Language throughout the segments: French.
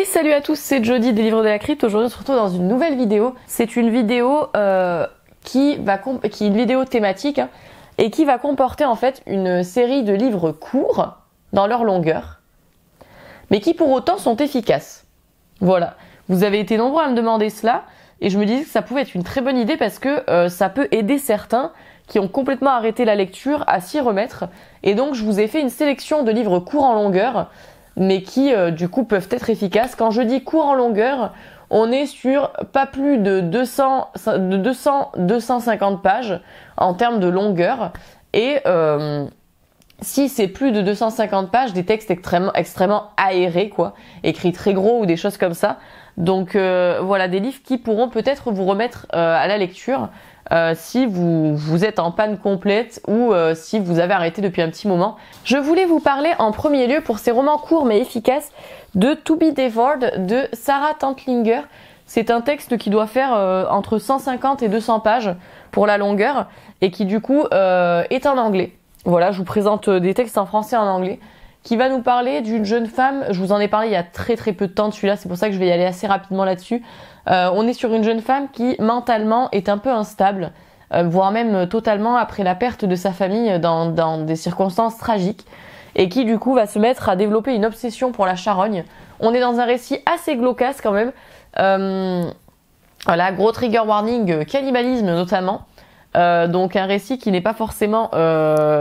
Et salut à tous, c'est Jody des Livres de la Crypte. Aujourd'hui on se retrouve dans une nouvelle vidéo. C'est une vidéo qui est une vidéo thématique et qui va comporter en fait une série de livres courts dans leur longueur, mais qui pour autant sont efficaces. Voilà, vous avez été nombreux à me demander cela et je me disais que ça pouvait être une très bonne idée parce que ça peut aider certains qui ont complètement arrêté la lecture à s'y remettre. Et donc je vous ai fait une sélection de livres courts en longueur, mais qui du coup peuvent être efficaces. Quand je dis court en longueur, on est sur pas plus de 200-250 pages en termes de longueur. Et si c'est plus de 250 pages, des textes extrêmement aérés, quoi, écrits très gros ou des choses comme ça. Donc voilà, des livres qui pourront peut-être vous remettre à la lecture si vous êtes en panne complète ou si vous avez arrêté depuis un petit moment. Je voulais vous parler en premier lieu, pour ces romans courts mais efficaces, de To Be Devoured de Sarah Tantlinger. C'est un texte qui doit faire entre 150 et 200 pages pour la longueur et qui du coup est en anglais. Voilà, je vous présente des textes en français et en anglais, qui va nous parler d'une jeune femme. Je vous en ai parlé il y a très peu de temps de celui-là, c'est pour ça que je vais y aller assez rapidement là-dessus. On est sur une jeune femme qui mentalement est un peu instable, voire même totalement après la perte de sa famille dans des circonstances tragiques, et qui du coup va se mettre à développer une obsession pour la charogne. On est dans un récit assez glauque quand même. Voilà, gros trigger warning, cannibalisme notamment. Donc un récit qui n'est pas forcément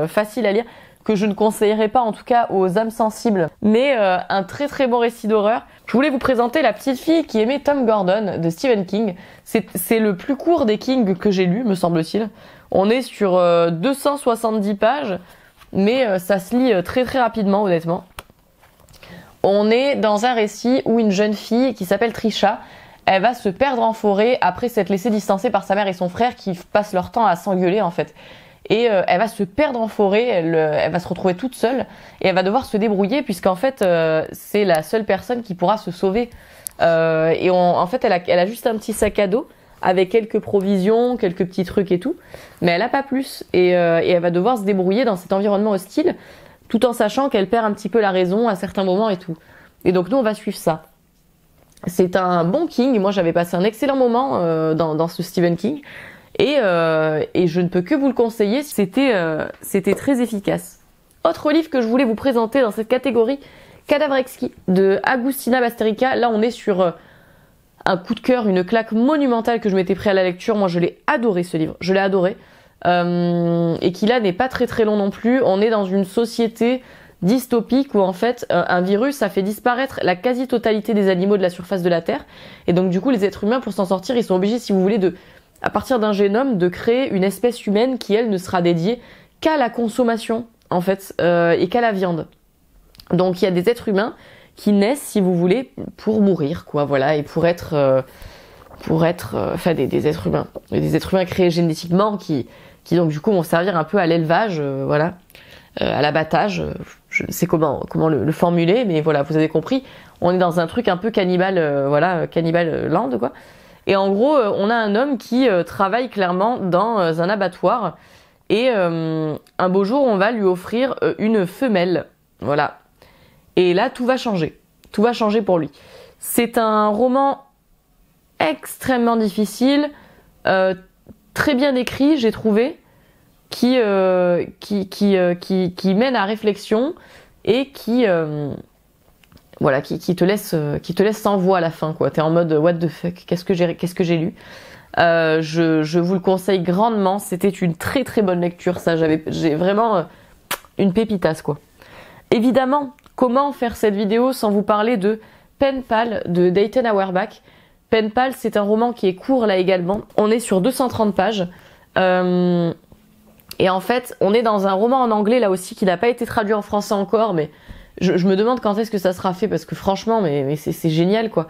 facile à lire, que je ne conseillerais pas en tout cas aux âmes sensibles, mais un très bon récit d'horreur. Je voulais vous présenter La petite fille qui aimait Tom Gordon de Stephen King. C'est le plus court des King que j'ai lu, me semble-t-il. On est sur 270 pages, mais ça se lit très rapidement, honnêtement. On est dans un récit où une jeune fille qui s'appelle Trisha, elle va se perdre en forêt après s'être laissée distancer par sa mère et son frère qui passent leur temps à s'engueuler en fait. Et elle va se perdre en forêt, elle va se retrouver toute seule et elle va devoir se débrouiller puisqu'en fait c'est la seule personne qui pourra se sauver. En fait elle a juste un petit sac à dos avec quelques provisions, quelques petits trucs et tout, mais elle a pas plus. Et elle va devoir se débrouiller dans cet environnement hostile tout en sachant qu'elle perd un petit peu la raison à certains moments et tout. Et donc nous on va suivre ça. C'est un bon King, moi j'avais passé un excellent moment dans ce Stephen King. Et je ne peux que vous le conseiller, c'était très efficace. Autre livre que je voulais vous présenter dans cette catégorie, Cadavrexki de Agustina Basterica. Là on est sur un coup de cœur, une claque monumentale que je m'étais pris à la lecture. Moi je l'ai adoré ce livre, je l'ai adoré. Et qui là n'est pas très long non plus. On est dans une société dystopique où en fait un virus a fait disparaître la quasi-totalité des animaux de la surface de la Terre. Et donc du coup les êtres humains, pour s'en sortir, ils sont obligés, si vous voulez, à partir d'un génome, de créer une espèce humaine qui, elle, ne sera dédiée qu'à la consommation, en fait, et qu'à la viande. Donc il y a des êtres humains qui naissent, si vous voulez, pour mourir, quoi, voilà, et pour être enfin des êtres humains. Des êtres humains créés génétiquement qui donc du coup vont servir un peu à l'élevage, voilà, à l'abattage, je ne sais comment le formuler, mais voilà, vous avez compris, on est dans un truc un peu cannibale, voilà, cannibale land, quoi. Et en gros, on a un homme qui travaille clairement dans un abattoir. Et un beau jour, on va lui offrir une femelle. Voilà. Et là, tout va changer. Tout va changer pour lui. C'est un roman extrêmement difficile, très bien écrit, j'ai trouvé, qui mène à réflexion et voilà, qui te laisse sans voix à la fin, quoi. T'es en mode what the fuck, qu'est-ce que j'ai lu. Je vous le conseille grandement. C'était une très bonne lecture, ça. J'ai vraiment une pépitasse, quoi. Évidemment, comment faire cette vidéo sans vous parler de Pen Pal de Dayton Auerbach. Pen Pal, c'est un roman qui est court là également. On est sur 230 pages. Et en fait, on est dans un roman en anglais là aussi qui n'a pas été traduit en français encore, mais je me demande quand est-ce que ça sera fait parce que franchement, mais c'est génial, quoi.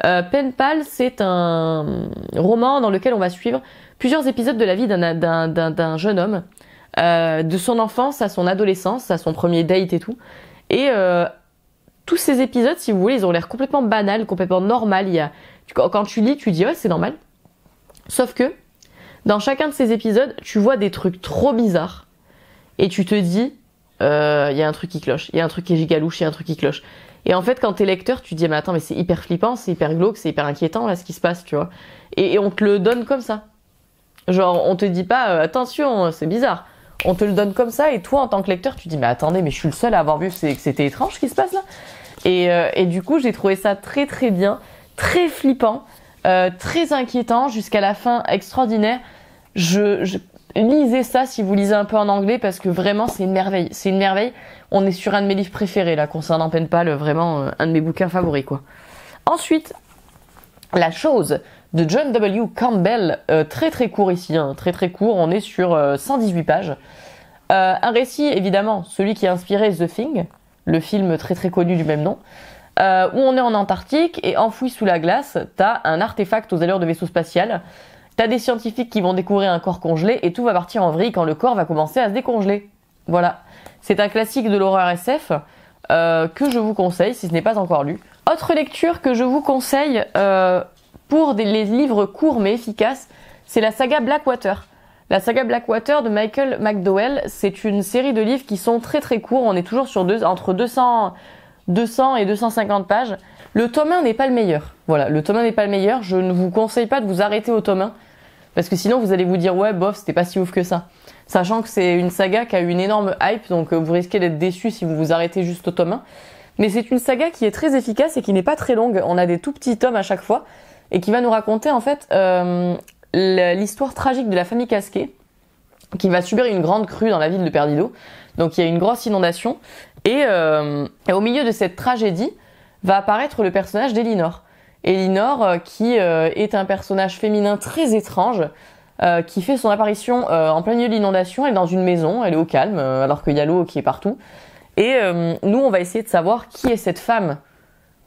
Pen Pal, c'est un roman dans lequel on va suivre plusieurs épisodes de la vie d'un jeune homme, de son enfance à son adolescence, à son premier date et tout. Et tous ces épisodes, si vous voulez, ils ont l'air complètement banals, complètement normal. Quand tu lis, tu dis ouais, c'est normal. Sauf que dans chacun de ces épisodes, tu vois des trucs trop bizarres et tu te dis il y a un truc qui cloche, il y a un truc qui est gigalouche, il y a un truc qui cloche. Et en fait, quand t'es lecteur, tu te dis, mais attends, mais c'est hyper flippant, c'est hyper glauque, c'est hyper inquiétant, là, ce qui se passe, tu vois. Et on te le donne comme ça. Genre, on te dit pas, attention, c'est bizarre. On te le donne comme ça, et toi, en tant que lecteur, tu te dis, mais attendez, mais je suis le seul à avoir vu que c'était étrange ce qui se passe là. Et du coup, j'ai trouvé ça très très bien, très flippant, très inquiétant, jusqu'à la fin extraordinaire. Lisez ça si vous lisez un peu en anglais, parce que vraiment, c'est une merveille. C'est une merveille. On est sur un de mes livres préférés, là, concernant Pen Pal, vraiment un de mes bouquins favoris, quoi. Ensuite, La chose de John W. Campbell, très très court ici, hein, très très court, on est sur 118 pages. Un récit, évidemment, celui qui a inspiré The Thing, le film très très connu du même nom, où on est en Antarctique et enfoui sous la glace, t'as un artefact aux allures de vaisseau spatial, t'as des scientifiques qui vont découvrir un corps congelé et tout va partir en vrille quand le corps va commencer à se décongeler. Voilà. C'est un classique de l'horreur SF que je vous conseille si ce n'est pas encore lu. Autre lecture que je vous conseille pour les livres courts mais efficaces, c'est la saga Blackwater. La saga Blackwater de Michael McDowell, c'est une série de livres qui sont très très courts. On est toujours sur entre 200 et 250 pages. Le tome 1 n'est pas le meilleur. Voilà, le tome 1 n'est pas le meilleur. Je ne vous conseille pas de vous arrêter au tome 1. Parce que sinon vous allez vous dire ouais bof, c'était pas si ouf que ça. Sachant que c'est une saga qui a eu une énorme hype, donc vous risquez d'être déçu si vous vous arrêtez juste au tome 1. Mais c'est une saga qui est très efficace et qui n'est pas très longue. On a des tout petits tomes à chaque fois et qui va nous raconter en fait l'histoire tragique de la famille Casquet, qui va subir une grande crue dans la ville de Perdido. Donc il y a une grosse inondation et au milieu de cette tragédie va apparaître le personnage d'Elinor. Elinor qui est un personnage féminin très étrange qui fait son apparition en plein milieu de l'inondation. Elle est dans une maison, elle est au calme alors qu'il y a l'eau qui est partout. Et nous on va essayer de savoir qui est cette femme.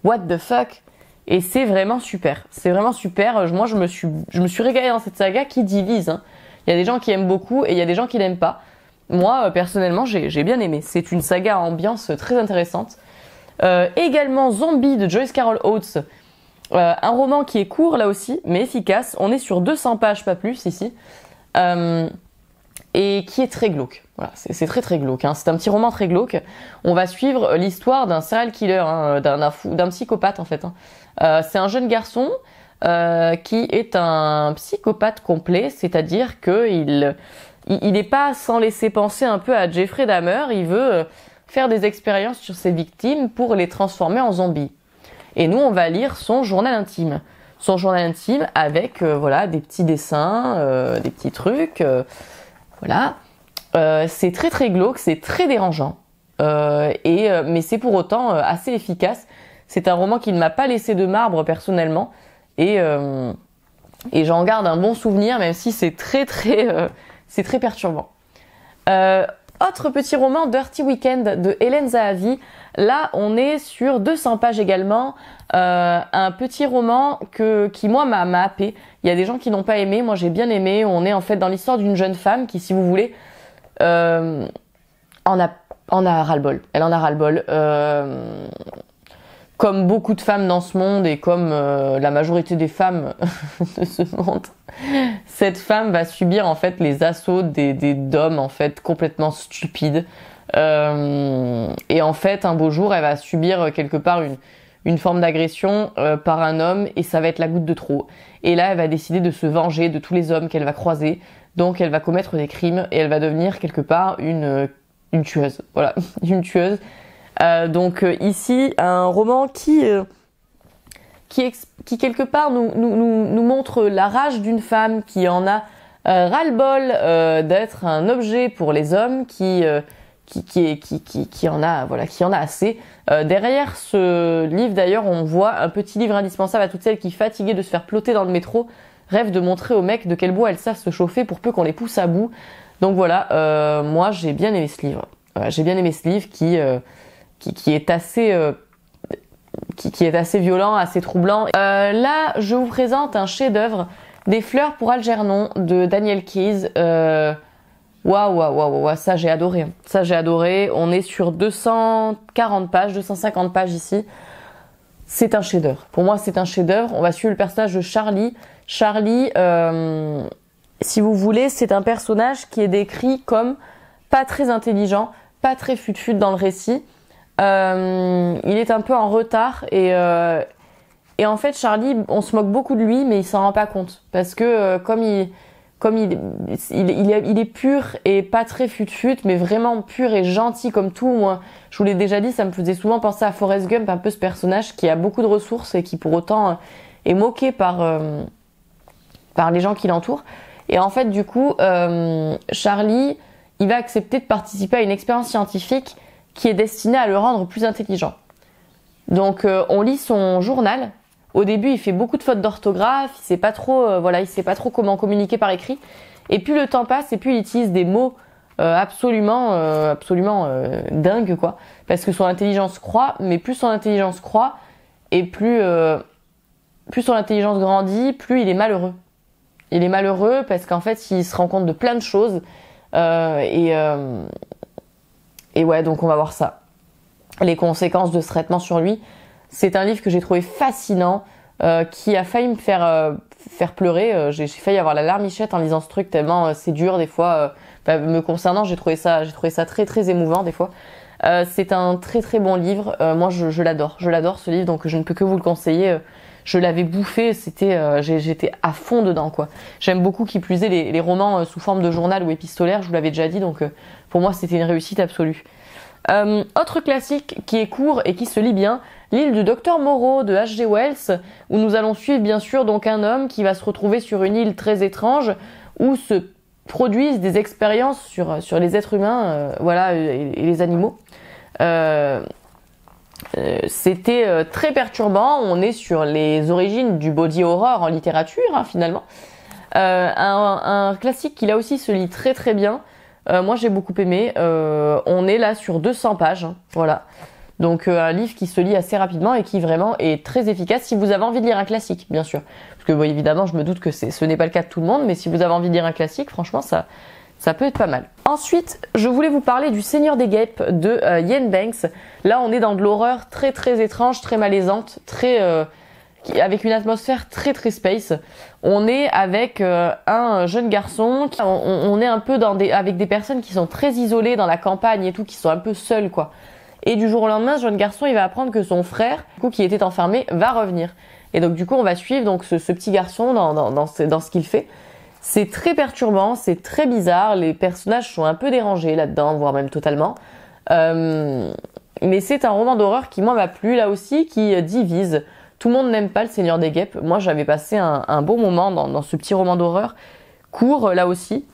What the fuck? Et c'est vraiment super. C'est vraiment super. Moi je me suis régalée dans cette saga qui divise. Hein. Il y a des gens qui aiment beaucoup et il y a des gens qui l'aiment pas. Moi personnellement j'ai bien aimé. C'est une saga à ambiance très intéressante. Également Zombie de Joyce Carol Oates. Un roman qui est court là aussi, mais efficace. On est sur 200 pages, pas plus ici. Et qui est très glauque. Voilà, c'est très très glauque. Hein. C'est un petit roman très glauque. On va suivre l'histoire d'un serial killer, hein, d'un psychopathe en fait. Hein. C'est un jeune garçon qui est un psychopathe complet, c'est-à-dire qu'il n'est pas sans laisser penser un peu à Jeffrey Dahmer. Il veut faire des expériences sur ses victimes pour les transformer en zombies. Et nous, on va lire son journal intime. Son journal intime avec voilà des petits dessins, des petits trucs. Voilà. C'est très très glauque, c'est très dérangeant. Mais c'est pour autant assez efficace. C'est un roman qui ne m'a pas laissé de marbre personnellement. Et j'en garde un bon souvenir, même si c'est très perturbant. Autre petit roman, Dirty Weekend de Hélène Zahavi. Là, on est sur 200 pages également. Un petit roman qui moi m'a happé. Il y a des gens qui n'ont pas aimé, moi j'ai bien aimé. On est en fait dans l'histoire d'une jeune femme qui, si vous voulez, en a ras-le-bol. Elle en a ras-le-bol. Comme beaucoup de femmes dans ce monde et comme la majorité des femmes de ce monde, cette femme va subir en fait les assauts d'hommes en fait complètement stupides. Et en fait, un beau jour, elle va subir quelque part une forme d'agression par un homme et ça va être la goutte de trop. Et là, elle va décider de se venger de tous les hommes qu'elle va croiser. Donc, elle va commettre des crimes et elle va devenir quelque part une tueuse. Voilà, une tueuse. Donc ici, un roman qui quelque part nous montre la rage d'une femme qui en a ras-le-bol d'être un objet pour les hommes, qui en a assez. Derrière ce livre d'ailleurs, on voit un petit livre indispensable à toutes celles qui, fatiguées de se faire ploter dans le métro, rêvent de montrer aux mecs de quel bois elles savent se chauffer pour peu qu'on les pousse à bout. Donc voilà, moi j'ai bien aimé ce livre. Voilà, j'ai bien aimé ce livre qui est assez violent, assez troublant. Là, je vous présente un chef-d'œuvre, Des fleurs pour Algernon de Daniel Keyes. Waouh, ça j'ai adoré. Ça j'ai adoré. On est sur 240 pages, 250 pages ici. C'est un chef-d'œuvre. Pour moi, c'est un chef-d'œuvre. On va suivre le personnage de Charlie. Charlie, si vous voulez, c'est un personnage qui est décrit comme pas très intelligent, pas très fut-fut dans le récit. Il est un peu en retard et en fait Charlie, on se moque beaucoup de lui, mais il s'en rend pas compte parce que comme il est pur et pas très fut-fut, mais vraiment pur et gentil comme tout. Moi, je vous l'ai déjà dit, ça me faisait souvent penser à Forrest Gump, un peu ce personnage qui a beaucoup de ressources et qui pour autant est moqué par les gens qui l'entourent. Et en fait, du coup, Charlie, il va accepter de participer à une expérience scientifique qui est destinée à le rendre plus intelligent. Donc, on lit son journal. Au début, il fait beaucoup de fautes d'orthographe, il sait pas trop comment communiquer par écrit. Et plus le temps passe, et plus il utilise des mots absolument dingues, quoi. Parce que son intelligence croît, mais plus son intelligence croît, et plus son intelligence grandit, plus il est malheureux. Il est malheureux parce qu'en fait, il se rend compte de plein de choses. Et ouais, donc on va voir ça. Les conséquences de ce traitement sur lui. C'est un livre que j'ai trouvé fascinant, qui a failli me faire pleurer. J'ai failli avoir la larmichette en lisant ce truc tellement c'est dur des fois. Me concernant, j'ai trouvé ça très très émouvant des fois. C'est un très très bon livre. Moi, je l'adore ce livre, donc je ne peux que vous le conseiller. Je l'avais bouffé, j'étais à fond dedans, quoi. J'aime beaucoup qui plus est les romans sous forme de journal ou épistolaire. Je vous l'avais déjà dit, donc pour moi c'était une réussite absolue. Autre classique qui est court et qui se lit bien, L'île du docteur Moreau de H.G. Wells, où nous allons suivre bien sûr donc un homme qui va se retrouver sur une île très étrange où se produisent des expériences sur les êtres humains, et les animaux. C'était très perturbant. On est sur les origines du body horror en littérature, finalement. Un classique qui là aussi se lit très très bien. Moi j'ai beaucoup aimé. On est là sur 200 pages, voilà. Donc un livre qui se lit assez rapidement et qui vraiment est très efficace si vous avez envie de lire un classique, bien sûr. Parce que évidemment, je me doute que ce n'est pas le cas de tout le monde, mais si vous avez envie de lire un classique, franchement, ça peut être pas mal. Ensuite, je voulais vous parler du Seigneur des Guêpes de Iain Banks. Là, on est dans de l'horreur très très étrange, très malaisante, avec une atmosphère très très space. On est avec un jeune garçon, on est un peu avec des personnes qui sont très isolées dans la campagne et tout, qui sont un peu seules, quoi. Et du jour au lendemain, ce jeune garçon, il va apprendre que son frère, qui était enfermé, va revenir. Et donc du coup, on va suivre donc ce petit garçon dans ce qu'il fait. C'est très perturbant, c'est très bizarre. Les personnages sont un peu dérangés là-dedans, voire même totalement. Mais c'est un roman d'horreur qui, moi, m'a plu, là aussi, qui divise. Tout le monde n'aime pas le Seigneur des Guêpes. Moi, j'avais passé un bon moment dans ce petit roman d'horreur, court, là aussi,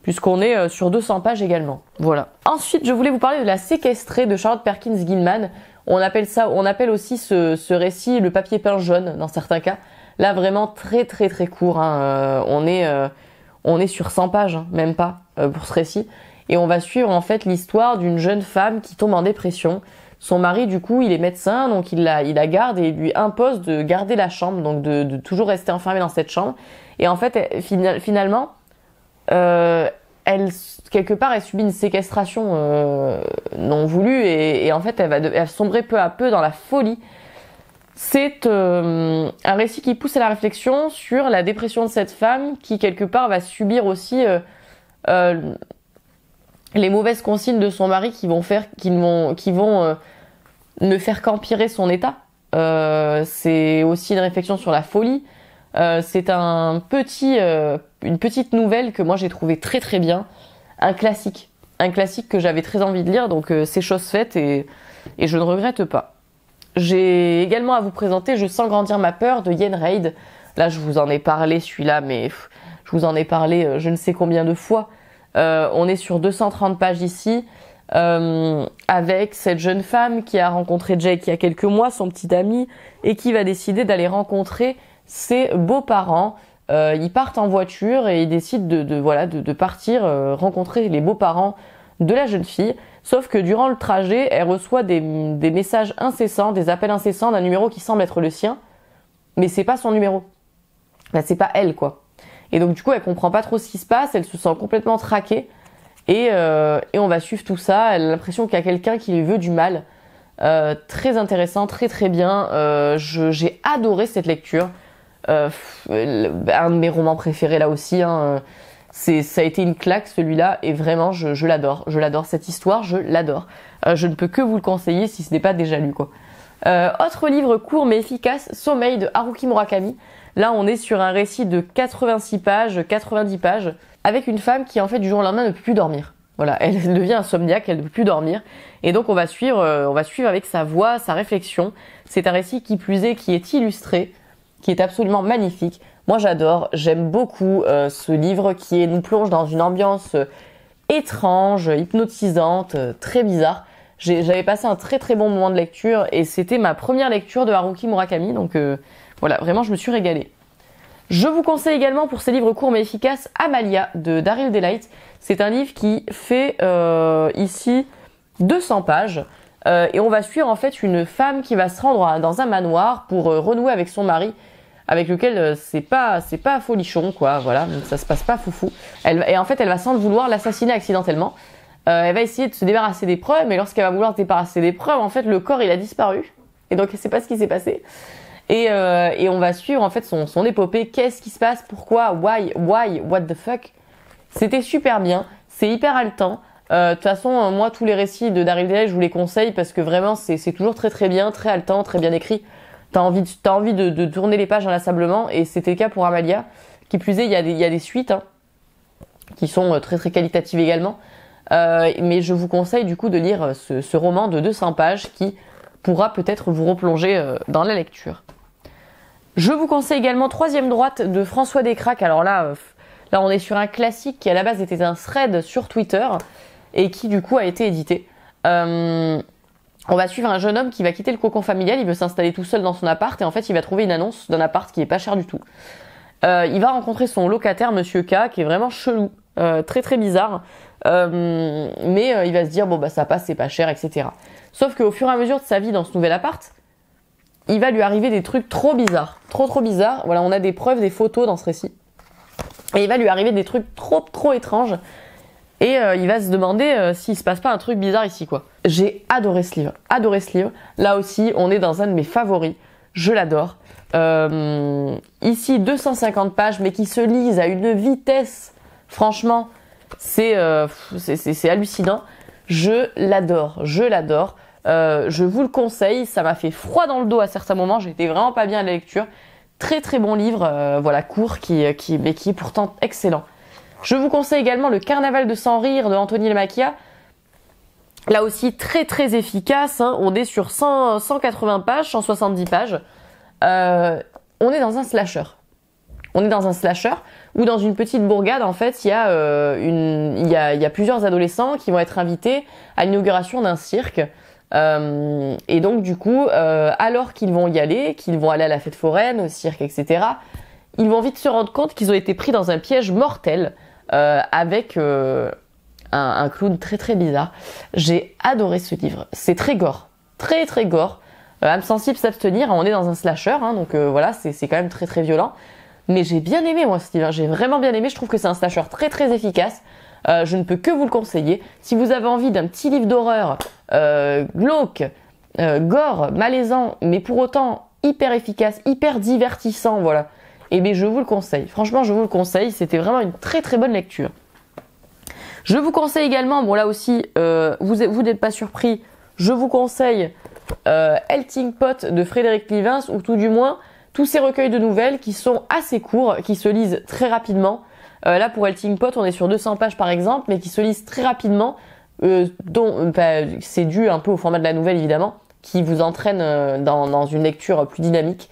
puisqu'on est sur 200 pages également. Voilà. Ensuite, je voulais vous parler de La Séquestrée de Charlotte Perkins Gilman. On appelle aussi ce récit le papier peint jaune, dans certains cas. Là, vraiment très très très court. On est sur 100 pages, même pas, pour ce récit. Et on va suivre en fait l'histoire d'une jeune femme qui tombe en dépression. Son mari, du coup, il est médecin, donc il la garde et il lui impose de garder la chambre, donc de toujours rester enfermée dans cette chambre. Et en fait, finalement, quelque part, elle subit une séquestration non voulue et en fait, elle va sombrer peu à peu dans la folie. C'est un récit qui pousse à la réflexion sur la dépression de cette femme qui, quelque part, va subir aussi les mauvaises consignes de son mari qui vont ne faire qu'empirer son état. C'est aussi une réflexion sur la folie. C'est une petite nouvelle que moi j'ai trouvé très très bien. Un classique que j'avais très envie de lire, donc c'est chose faite et je ne regrette pas. J'ai également à vous présenter Je sens grandir ma peur de Ian Reid. Là je vous en ai parlé celui-là, mais je vous en ai parlé je ne sais combien de fois. On est sur 230 pages ici, avec cette jeune femme qui a rencontré Jake il y a quelques mois, son petit ami, et qui va décider d'aller rencontrer ses beaux-parents. Ils partent en voiture et ils décident de partir rencontrer les beaux-parents de la jeune fille. Sauf que durant le trajet, elle reçoit des messages incessants, des appels incessants d'un numéro qui semble être le sien, mais c'est pas son numéro. Ben, c'est pas elle, quoi. Et donc du coup, elle comprend pas trop ce qui se passe, elle se sent complètement traquée et on va suivre tout ça. Elle a l'impression qu'il y a quelqu'un qui lui veut du mal. Très intéressant, très très bien. J'ai adoré cette lecture. Un de mes romans préférés là aussi. Ça a été une claque celui-là et vraiment je l'adore. Je l'adore cette histoire, je l'adore. Je ne peux que vous le conseiller si ce n'est pas déjà lu quoi. Autre livre court mais efficace, Sommeil de Haruki Murakami. Là on est sur un récit de 86 pages, 90 pages, avec une femme qui en fait du jour au lendemain ne peut plus dormir. Voilà, elle devient insomniaque, elle ne peut plus dormir. Et donc on va suivre avec sa voix, sa réflexion. C'est un récit qui plus est, qui est illustré, qui est absolument magnifique. Moi j'adore, j'aime beaucoup ce livre qui nous plonge dans une ambiance étrange, hypnotisante, très bizarre. J'avais passé un très très bon moment de lecture et c'était ma première lecture de Haruki Murakami, donc voilà, vraiment je me suis régalée. Je vous conseille également pour ces livres courts mais efficaces Amalia de Daryl Delight. C'est un livre qui fait ici 200 pages et on va suivre en fait une femme qui va se rendre dans un manoir pour renouer avec son mari, avec lequel c'est pas folichon quoi, voilà, donc ça se passe pas foufou. Et en fait elle va sans le vouloir l'assassiner accidentellement. Elle va essayer de se débarrasser des preuves, mais lorsqu'elle va vouloir se débarrasser des preuves, en fait le corps il a disparu et donc elle sait pas ce qui s'est passé. Et on va suivre en fait son épopée, qu'est-ce qui se passe, pourquoi, why, what the fuck. C'était super bien, c'est hyper haletant. De toute façon, moi tous les récits de Daryl Delight, je vous les conseille parce que vraiment c'est toujours très très bien, très haletant, très bien écrit. T'as envie de tourner les pages inlassablement et c'était le cas pour Amalia. Qui plus est, il y a des suites hein, qui sont très très qualitatives également. Mais je vous conseille du coup de lire ce roman de 200 pages qui pourra peut-être vous replonger dans la lecture. Je vous conseille également Troisième droite de François Descraques. Alors là on est sur un classique qui à la base était un thread sur Twitter et qui du coup a été édité. On va suivre un jeune homme qui va quitter le cocon familial, il veut s'installer tout seul dans son appart et en fait il va trouver une annonce d'un appart qui est pas cher du tout. Il va rencontrer son locataire Monsieur K qui est vraiment chelou, très très bizarre, mais il va se dire bon bah ça passe, c'est pas cher, etc. Sauf qu'au fur et à mesure de sa vie dans ce nouvel appart, il va lui arriver des trucs trop bizarres, trop bizarres. Voilà, on a des preuves, des photos dans ce récit. Et il va lui arriver des trucs trop étranges. Et il va se demander s'il se passe pas un truc bizarre ici, quoi. J'ai adoré ce livre. Là aussi, on est dans un de mes favoris. Je l'adore. Ici, 250 pages, mais qui se lisent à une vitesse. Franchement, c'est hallucinant. Je l'adore. Je vous le conseille. Ça m'a fait froid dans le dos à certains moments. J'étais vraiment pas bien à la lecture. Très bon livre, voilà, court, mais qui est pourtant excellent. Je vous conseille également Le Carnaval de Sans Rire de Anthony Lemacchia. Là aussi, très efficace. Hein. On est sur 180 pages, 170 pages. On est dans un slasher. Où dans une petite bourgade, en fait, il y a plusieurs adolescents qui vont être invités à l'inauguration d'un cirque. Et donc, du coup, alors qu'ils vont y aller, qu'ils vont aller à la fête foraine, au cirque, etc., ils vont vite se rendre compte qu'ils ont été pris dans un piège mortel. Avec un clown très bizarre. J'ai adoré ce livre. C'est très gore. Très gore. Âme sensible, s'abstenir. On est dans un slasher, hein, donc voilà, c'est quand même très violent. Mais j'ai bien aimé moi ce livre. J'ai vraiment bien aimé. Je trouve que c'est un slasher très efficace. Je ne peux que vous le conseiller. Si vous avez envie d'un petit livre d'horreur glauque, gore, malaisant, mais pour autant hyper efficace, hyper divertissant, voilà. Et bien je vous le conseille. Franchement, je vous le conseille. C'était vraiment une très bonne lecture. Je vous conseille également, bon là aussi, vous n'êtes pas surpris, je vous conseille Elting Pot de Frédéric Livens, ou tout du moins tous ces recueils de nouvelles qui sont assez courts, qui se lisent très rapidement. Là pour Elting Pot, on est sur 200 pages par exemple, mais qui se lisent très rapidement, c'est dû un peu au format de la nouvelle évidemment, qui vous entraîne dans une lecture plus dynamique.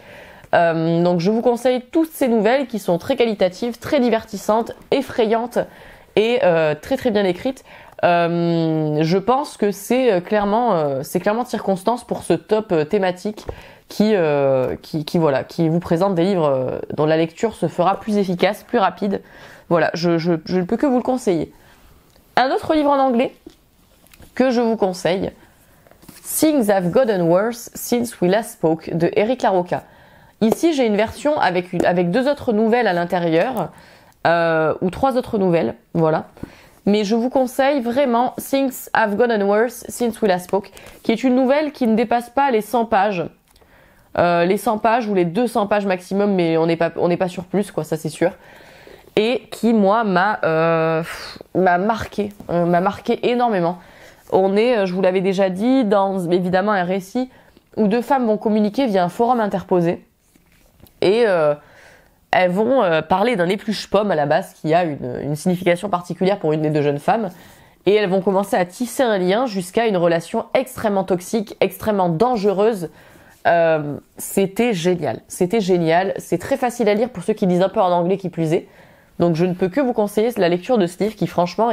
Donc je vous conseille toutes ces nouvelles qui sont très qualitatives, très divertissantes, effrayantes et très bien écrites. Je pense que c'est clairement de circonstance pour ce top thématique qui vous présente des livres dont la lecture se fera plus efficace, plus rapide. Voilà, je ne peux que vous le conseiller. Un autre livre en anglais que je vous conseille, Things Have Gotten Worse Since We Last Spoke de Eric Larocca. Ici, j'ai une version avec 2 autres nouvelles à l'intérieur, ou 3 autres nouvelles, voilà. Mais je vous conseille vraiment Things Have Gotten Worse Since We Last Spoke, qui est une nouvelle qui ne dépasse pas les 100 pages. Les 100 pages ou les 200 pages maximum, mais on n'est pas sur plus, quoi, ça c'est sûr. et qui moi m'a marqué énormément. On est, je vous l'avais déjà dit, dans évidemment un récit où deux femmes vont communiquer via un forum interposé et elles vont parler d'un épluche-pomme à la base qui a une signification particulière pour une des deux jeunes femmes et elles vont commencer à tisser un lien jusqu'à une relation extrêmement toxique, extrêmement dangereuse. C'était génial, c'est très facile à lire pour ceux qui lisent un peu en anglais qui plus est, donc je ne peux que vous conseiller la lecture de ce livre qui franchement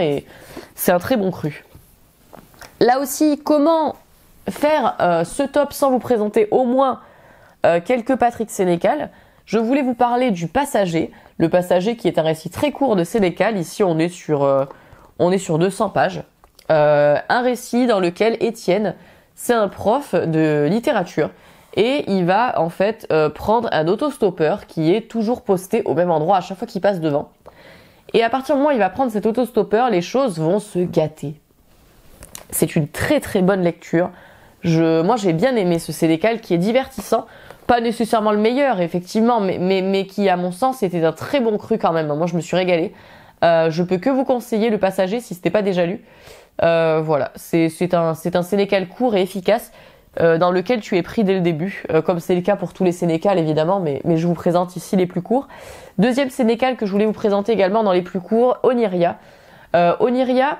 c'est un très bon cru. Là aussi, comment faire ce top sans vous présenter au moins quelques Patrick Sénécal? Je voulais vous parler du Passager, le Passager qui est un récit très court de Sénécal. Ici on est sur 200 pages, un récit dans lequel Étienne, c'est un prof de littérature et il va en fait prendre un autostoppeur qui est toujours posté au même endroit à chaque fois qu'il passe devant. Et à partir du moment où il va prendre cet autostoppeur, les choses vont se gâter. C'est une très très bonne lecture. Moi j'ai bien aimé ce Sénécal qui est divertissant, pas nécessairement le meilleur effectivement, mais qui à mon sens était un très bon cru quand même. Moi je me suis régalée. Je peux que vous conseiller Le Passager si c'était pas déjà lu. Voilà, c'est un Sénécal court et efficace dans lequel tu es pris dès le début, comme c'est le cas pour tous les Sénécal évidemment, mais je vous présente ici les plus courts. Deuxième Sénécal que je voulais vous présenter également dans les plus courts, Oniria. Oniria,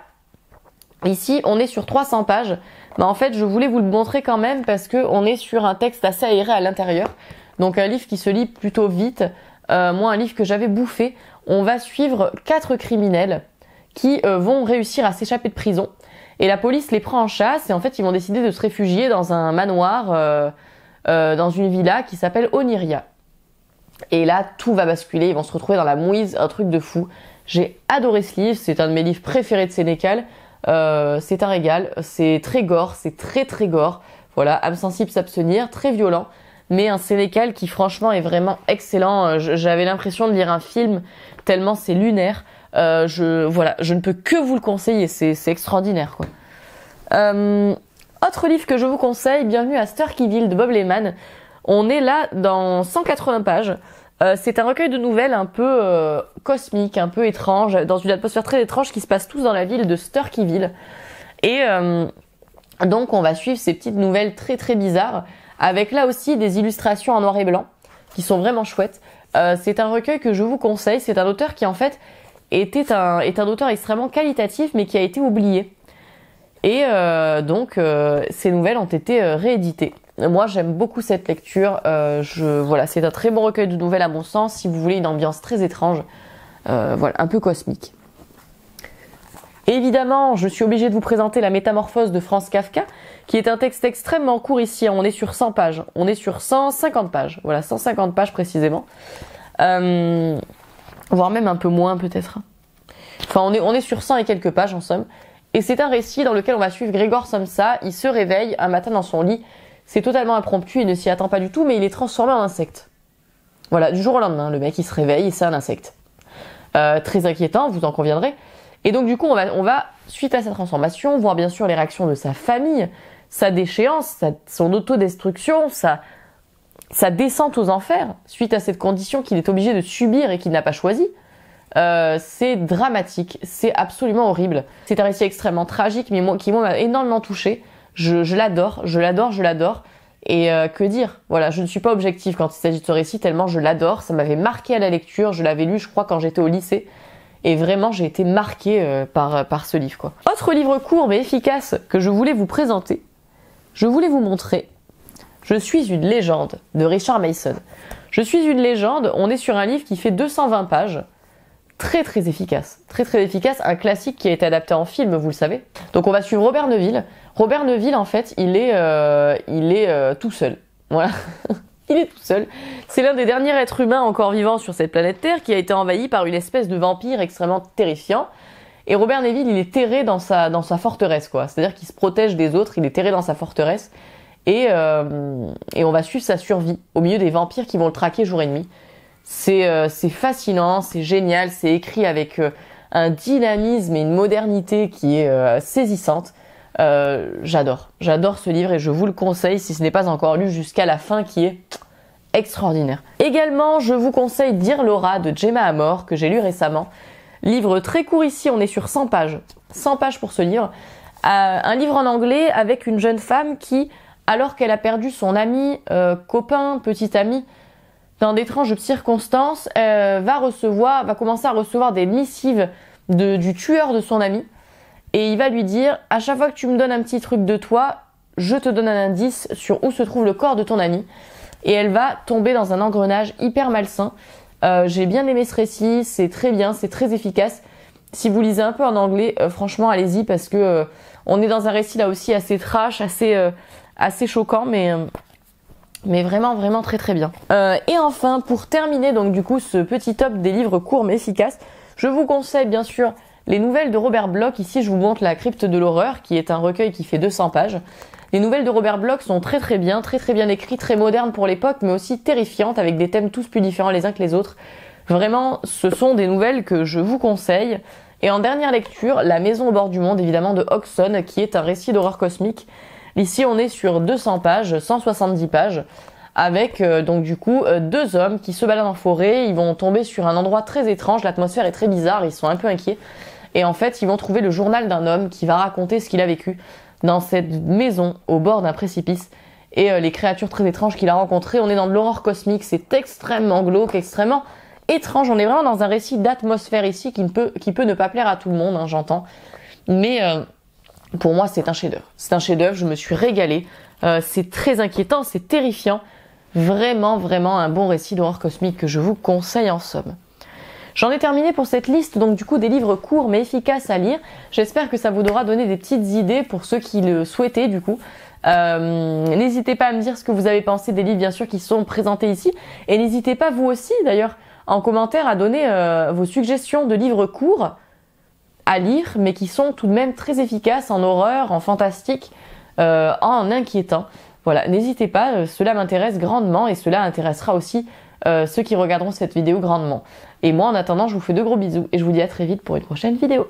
ici on est sur 300 pages, mais en fait je voulais vous le montrer quand même parce que on est sur un texte assez aéré à l'intérieur, donc un livre qui se lit plutôt vite, moi un livre que j'avais bouffé. On va suivre 4 criminels qui vont réussir à s'échapper de prison. Et la police les prend en chasse et en fait ils vont décider de se réfugier dans un manoir, dans une villa qui s'appelle Oniria. Et là tout va basculer, ils vont se retrouver dans la mouise, un truc de fou. J'ai adoré ce livre, c'est un de mes livres préférés de Sénécal. C'est un régal, c'est très gore, c'est très très gore. Voilà, âme sensible s'abstenir, très violent. Mais un Sénécal qui franchement est vraiment excellent. J'avais l'impression de lire un film tellement c'est lunaire. Je ne peux que vous le conseiller, c'est extraordinaire quoi. Autre livre que je vous conseille, Bienvenue à Sturkyville de Bob Lehman. On est là dans 180 pages. C'est un recueil de nouvelles un peu cosmique, un peu étrange, dans une atmosphère très étrange qui se passe tous dans la ville de Sturkyville. Et donc on va suivre ces petites nouvelles très très bizarres, avec là aussi des illustrations en noir et blanc qui sont vraiment chouettes. C'est un recueil que je vous conseille. C'est un auteur qui en fait est un auteur extrêmement qualitatif mais qui a été oublié. Et donc ces nouvelles ont été rééditées. Moi j'aime beaucoup cette lecture. Voilà, c'est un très bon recueil de nouvelles à mon sens si vous voulez une ambiance très étrange, voilà, un peu cosmique. Évidemment, je suis obligée de vous présenter La Métamorphose de Franz Kafka, qui est un texte extrêmement court ici. On est sur 100 pages. On est sur 150 pages. Voilà, 150 pages précisément. Voire même un peu moins peut-être. Enfin, on est sur 100 et quelques pages en somme. Et c'est un récit dans lequel on va suivre Grégor Samsa. Il se réveille un matin dans son lit. C'est totalement impromptu, il ne s'y attend pas du tout, mais il est transformé en insecte. Voilà, du jour au lendemain, le mec il se réveille et c'est un insecte. Très inquiétant, vous en conviendrez. Et donc du coup, on va, suite à cette transformation, voir bien sûr les réactions de sa famille, sa déchéance, son autodestruction, sa descente aux enfers, suite à cette condition qu'il est obligé de subir et qu'il n'a pas choisi. C'est dramatique, c'est absolument horrible. C'est un récit extrêmement tragique, mais qui m'a énormément touchée. Je l'adore. Et que dire, voilà, je ne suis pas objective quand il s'agit de ce récit, tellement je l'adore. Ça m'avait marqué à la lecture, je l'avais lu je crois quand j'étais au lycée. Et vraiment j'ai été marquée par ce livre quoi. Autre livre court mais efficace que je voulais vous présenter, je voulais vous montrer Je suis une légende de Richard Mason. Je suis une légende, on est sur un livre qui fait 220 pages. Très très efficace, un classique qui a été adapté en film, vous le savez. Donc on va suivre Robert Neville. Robert Neville en fait, il est tout seul. Voilà, il est tout seul. C'est l'un des derniers êtres humains encore vivants sur cette planète Terre qui a été envahi par une espèce de vampire extrêmement terrifiant. Et Robert Neville, il est terré dans sa forteresse quoi. C'est-à-dire qu'il se protège des autres, il est terré dans sa forteresse et on va suivre sa survie au milieu des vampires qui vont le traquer jour et nuit. C'est fascinant, c'est génial, c'est écrit avec un dynamisme et une modernité qui est saisissante. J'adore ce livre et je vous le conseille si ce n'est pas encore lu jusqu'à la fin qui est extraordinaire. Également, je vous conseille Dire Laura de Gemma Amor, que j'ai lu récemment. Livre très court ici, on est sur 100 pages. 100 pages pour ce livre. Un livre en anglais avec une jeune femme qui, alors qu'elle a perdu son ami, copain, petit ami, dans d'étranges circonstances, va commencer à recevoir des missives du tueur de son ami. Et il va lui dire, à chaque fois que tu me donnes un petit truc de toi, je te donne un indice sur où se trouve le corps de ton ami. Et elle va tomber dans un engrenage hyper malsain. J'ai bien aimé ce récit, c'est très bien, c'est très efficace. Si vous lisez un peu en anglais, franchement, allez-y parce que on est dans un récit là aussi assez trash, assez choquant, mais vraiment, vraiment très très bien. Et enfin, pour terminer donc du coup ce petit top des livres courts mais efficaces, je vous conseille bien sûr les nouvelles de Robert Bloch. Ici, je vous montre La Crypte de l'horreur, qui est un recueil qui fait 200 pages. Les nouvelles de Robert Bloch sont très très bien écrites, très modernes pour l'époque, mais aussi terrifiantes, avec des thèmes tous plus différents les uns que les autres. Vraiment, ce sont des nouvelles que je vous conseille. Et en dernière lecture, La Maison au bord du monde, évidemment, de Hodgson, qui est un récit d'horreur cosmique. Ici, on est sur 200 pages, 170 pages, avec donc du coup 2 hommes qui se baladent en forêt. Ils vont tomber sur un endroit très étrange, l'atmosphère est très bizarre, ils sont un peu inquiets. Et en fait, ils vont trouver le journal d'un homme qui va raconter ce qu'il a vécu dans cette maison au bord d'un précipice et les créatures très étranges qu'il a rencontrées. On est dans de l'horreur cosmique, c'est extrêmement glauque, extrêmement étrange. On est vraiment dans un récit d'atmosphère ici qui peut ne pas plaire à tout le monde, hein, j'entends. Mais pour moi, c'est un chef-d'œuvre. C'est un chef-d'œuvre, je me suis régalée. C'est très inquiétant, c'est terrifiant. Vraiment, vraiment un bon récit d'horreur cosmique que je vous conseille en somme. J'en ai terminé pour cette liste, donc du coup des livres courts mais efficaces à lire. J'espère que ça vous aura donné des petites idées pour ceux qui le souhaitaient du coup. N'hésitez pas à me dire ce que vous avez pensé des livres bien sûr qui sont présentés ici. Et n'hésitez pas vous aussi d'ailleurs en commentaire à donner vos suggestions de livres courts à lire mais qui sont tout de même très efficaces en horreur, en fantastique, en inquiétant. Voilà, n'hésitez pas, cela m'intéresse grandement et cela intéressera aussi ceux qui regarderont cette vidéo grandement. Et moi en attendant, je vous fais de gros bisous et je vous dis à très vite pour une prochaine vidéo.